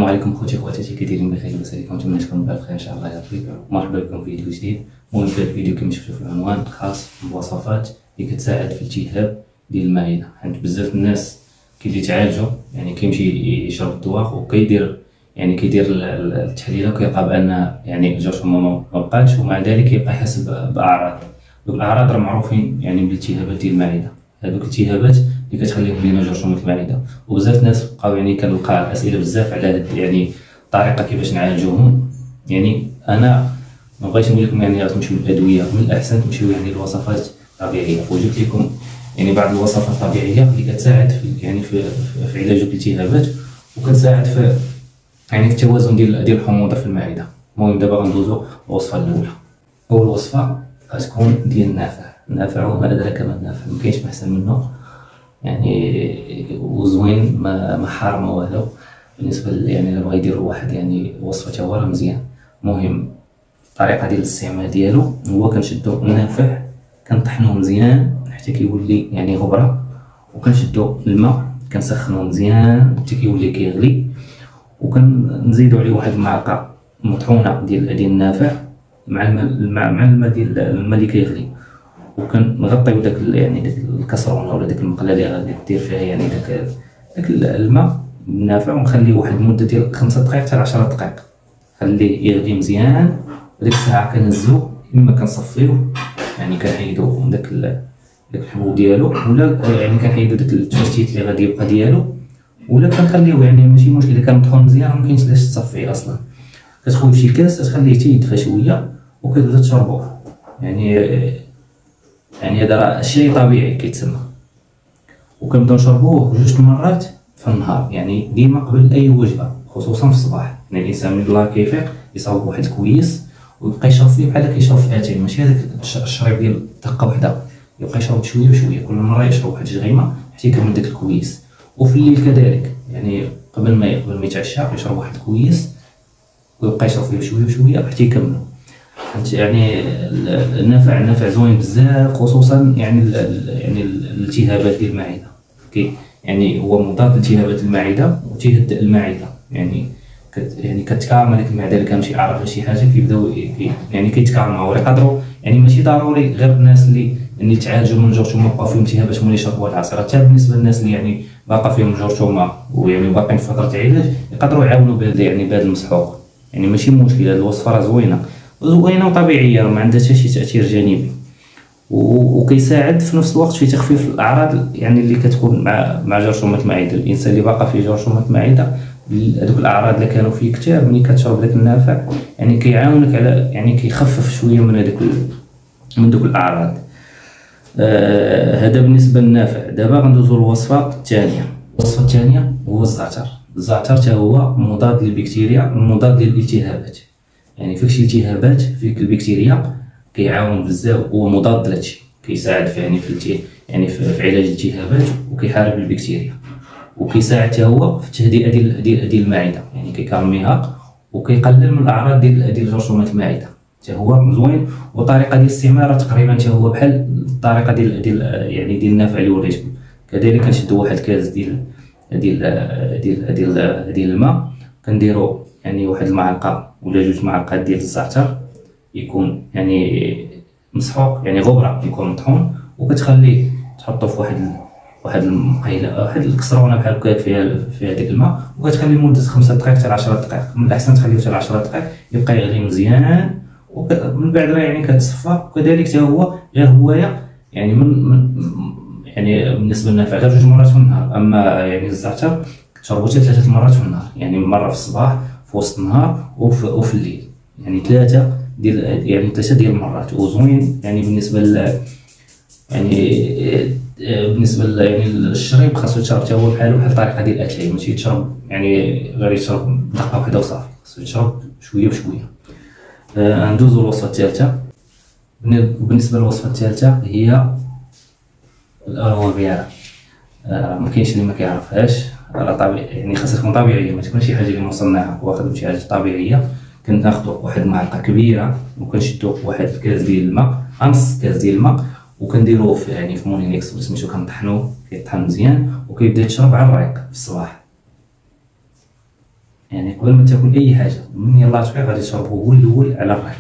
عليكم خوتي خواتاتي، كي دايرين بخير؟ لاباس عليكم؟ نتمنى تكونوا بخير ان شاء الله يا ربي. مرحبا بكم في فيديو جديد. المهم في هذا الفيديو كما شفتوا في العنوان خاص بوصفات اللي كتساعد في الالتهاب ديال المعده، حيت بزاف الناس كيجي يتعالجوا يعني كيمشي يشرب الدواء وكيدير التحليله وكيلقى بان يعني جرثومه ما بقاتش، ومع ذلك يبقى يحس باعراض. دوك الاعراض راه معروفين يعني بالالتهابات ديال المعده، هذوك الالتهابات اللي كتخليهم لينا جرثومه المعده. وبزاف الناس بقاو يعني كنلقى اسئله بزاف على هاد يعني الطريقه كيفاش نعالجوهم. يعني انا ما بغيتش نقول لكم يعني تمشيو للادويه، من الاحسن تمشيو يعني للوصفات الطبيعيه. وجبت لكم يعني بعض الوصفات الطبيعيه اللي كتساعد في يعني في علاج الالتهابات، وكتساعد في يعني في التوازن ديال الحموضه في المعده. المهم دابا غندوزو الوصفه الاولى. اول وصفه غتكون ديال النافع وما ادراك ما النافع، ما كاينش احسن منه يعني، وزوين ما حار ما والو. بالنسبه يعني الا بغا يدير واحد يعني وصفه تا هو راه مزيان. المهم الطريقه ديال الاستعمال ديالو هو كنشدو النافع كنطحنوه مزيان حتى كيولي يعني غبره، وكنشدو الماء كنسخنوه مزيان حتى كيولي كيغلي، وكنزيدو عليه واحد المعلقه مطحونه ديال النافع مع الماء ديال الماء اللي كيغلي، وكنغطيو داك يعني داك الكاسرونه ولا داك المقله اللي غادي دير فيها يعني داك الماء بالنافع، ونخليه واحد المده ديال 5 دقائق حتى 10 دقائق، خليه يغلي مزيان. وديك الساعه كنهزو، اما كنصفيوه يعني كنحيدو داك الحبوب ديالو، ولا يعني كنحيدو داك التفتيت اللي غادي يبقى ديالو، ولا كنخليوه يعني ماشي مشكل الا كان مطحون مزيان، مكاينش علاش تصفيه اصلا. كتخوي فشي كاس تخليه حتى يدفى شويه وكتبدا تشربوه. يعني هذا راه شيء طبيعي كيتسمى. وكنبداو نشربوه 2 مرات في النهار، يعني ديما قبل اي وجبه، خصوصا في الصباح. يعني الانسان من الله كيفيق يصاوب واحد الكويس ويبقى يشرب فيه بحال كيشرب في اتاي، ماشي هذاك الشريب ديال دقه وحده، يبقى يشرب شويه بشويه، كل مره يشرب واحد جغيمه حتى يكمل داك الكويس. وفي الليل كذلك، يعني قبل ما يتعشى يشرب واحد الكويس ويبقى يشرب فيه بشويه بشويه حتى يكملو. يعني النافع زوين بزاف، خصوصا يعني الالتهابات ديال المعده. يعني هو مضاد لالتهابات المعده وتيهدئ المعده، يعني كتكالما ديك المعده اللي كان شي اعراض ولا شي حاجه كيبداو يعني كيتكالماو. يقدروا يعني ماشي ضروري غير الناس اللي تعالجوا من جرثومه بقاو فيهم التهابات هما اللي يشربوا هاد العصير، حتى بالنسبه للناس اللي يعني باقا فيهم جرثومه ويعني باقيين في فتره علاج يقدروا يعاونوا بهذا المسحوق. يعني ماشي مشكل، هاد الوصفه راه زوينه وطبيعيه، ما عندها حتى شي تاثير جانبي، وكيساعد في نفس الوقت في تخفيف الاعراض يعني اللي كتكون مع جرثومه المعده. الانسان اللي باقا فيه جرثومه المعده، هذوك الاعراض اللي كانوا فيه كثار، ملي كتشرب داك النافع يعني كيعاونك على يعني كيخفف شويه من دوك الاعراض. هذا بالنسبه للنافع. دابا غندوزو للوصفه الثانيه. الوصفه الثانيه هو الزعتر حتى هو مضاد للبكتيريا، مضاد للالتهابات. يعني فيك شي التهابات فيك البكتيريا كيعاون بزاف، هو مضاد لهادشي، كيساعد في يعني في علاج الالتهابات وكيحارب البكتيريا، وكيساعد حتى هو في التهدئه ديال المعده، يعني كيكالميها وكيقلل من الاعراض ديال جرثومه المعده. حتى هو زوين، وطريقه ديال الاستعمال تقريبا حتى هو بحال الطريقه ديال يعني ديال النافع اللي وريتكم. كذلك كنشدو واحد الكاس ديال الماء، كنديرو يعني واحد المعلقه ولا 2 معالق ديال الزعتر، يكون يعني مسحوق يعني غبره، يكون مطحون، وكتخليه تحطو في واحد المقيله، واحد الكسرونه بحال هكاك فيها داك الماء، وكتخليه لمده 5 دقائق حتى 10 دقائق. من الاحسن تخليه حتى 10 دقائق يبقى يغلي مزيان، ومن بعد راه يعني كتصفى. وكذلك حتى هو غير هوايه يعني يعني بالنسبه للنافع غير 2 مرات في النهار. اما يعني الزعتر كتشربو حتى 3 مرات في النهار، يعني مره في الصباح، في وسط النهار، وفي الليل، يعني 3 ديال المرات. وزوين يعني بالنسبه يعني الشريب خاصو يتشرب حتى هو بحال الطريقه ديال الاتاي، ماشي يتشرب يعني غير يتشرب دقه واحده وصافي، خاصو يتشرب شويه بشويه. ندوزو للوصفه الثالثه. بالنسبه للوصفه الثالثه هي الالوفيرا. ما كاينش اللي ما كيعرفهاش، راه طبيعي يعني خاصها تكون طبيعيه، ما تكونش شي حاجه اللي مصنعه، واخد شي حاجه طبيعيه. كناخذوا واحد المعلقه كبيره وكنشدوا واحد الكاس ديال الماء، نص كاس ديال الماء، وكنديروه في مونينيكس ولا سميتو، كنطحنوه كيطحن مزيان وكيبدا يتشرب على الريق في الصباح. يعني قبل ما تاكل اي حاجه من يلاه تفيق غادي تشربه هو الاول على الريق.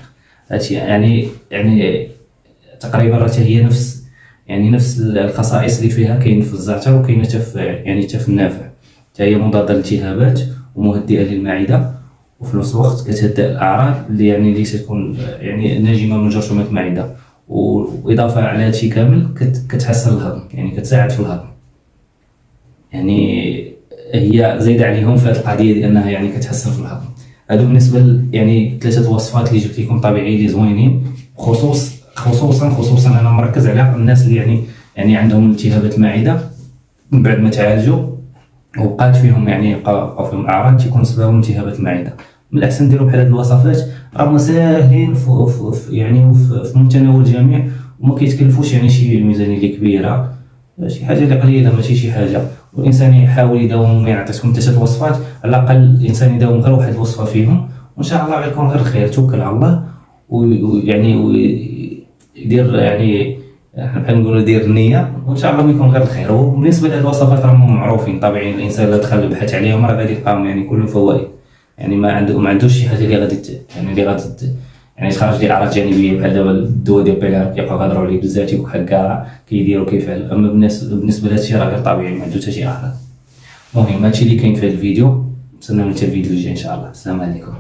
هادشي يعني تقريبا راه هي نفس الخصائص اللي فيها كاين في الزعتر وكاينه حتى في النافع. حتى هي مضاده للالتهابات ومهدئه للمعده، وفي نفس الوقت كتهدئ الاعراض اللي تكون ناجمه من جرثومه المعده. واضافه على هادشي كامل كتحسن الهضم، يعني كتساعد في الهضم. يعني هي زايده عليهم في هذه القضيه ديال انها كتحسن في الهضم. هادو بالنسبه ثلاثه وصفات اللي جبت لكم طبيعيين اللي زوينين. خصوصا انا مركز على الناس اللي عندهم التهابات المعده من بعد ما تعالجوا وبقات فيهم بقاو فيهم اعراض تيكون سببهم التهابات المعده. من الاحسن ديروا بحال هاد الوصفات، راهم ساهلين في متناول الجميع، وما كيتكلفوش شي ميزانيه اللي كبيره، شي حاجه اللي قليله ماشي شي حاجه. والانسان يحاول يداوم. عطيتكم 3 وصفات، على الاقل الانسان يداوم غير واحد الوصفه فيهم وان شاء الله غيكون غير خير. توكل على الله ويدير بحال نقولوا دير النيه وان شاء الله يكون غير الخير. وبالنسبه لهاد الوصفات راهم معروفين طبيعيين، الانسان الا دخل يبحث عليهم راه غادي يلقاهم كلهم فوائد. ما عندوش شي حاجه اللي غادي تخرج ليه اعراض جانبيه بحال دابا الدواء ديال بيلار كيبقاو يهضروا عليه بزاف تيقول هكا كيديروا كيفعل. اما بالنسبه لهادشي راه غير طبيعي، ما عنده حتى شي اعراض. المهم هادشي اللي كاين في هاد الفيديو، نتسناو حتى الفيديو الجاي ان شاء الله. السلام عليكم.